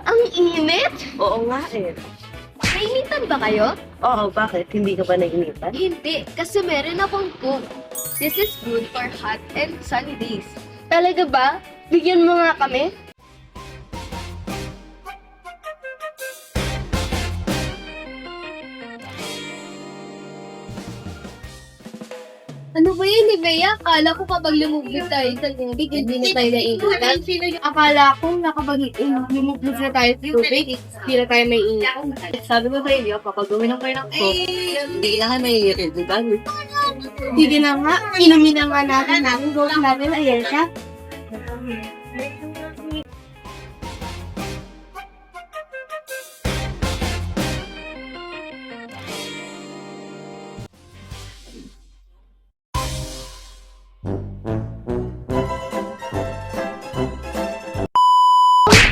Ang init! Oo nga eh. Nainitan ba kayo? Oo, bakit? Hindi ka ba nainitan? Hindi, kasi meron akong cook. This is good for hot and sunny days. Talaga ba? Bigyan mo nga kami? Ano ba yun, Bea? Akala ko kapag lumubog tayo sa tubig, hindi na tayo naiinitan. Akala ko na kapag lumubog na tayo sa tubig, hindi na tayo may initan. Sabi ko sa inyo, kapag uminom kayo ng coke, hindi na kayo maiirit, di ba? Sige na nga, inumin na nga natin namin. Go natin, ayan siya.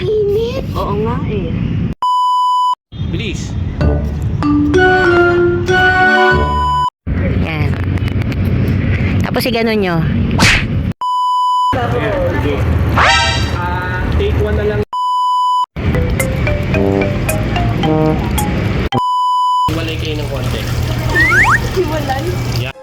Init! Oo nga eh. Bilis! Yan. Tapos i-ganon nyo. Take one na lang. Walay kayo ng konti. Hiwalay. Yeah.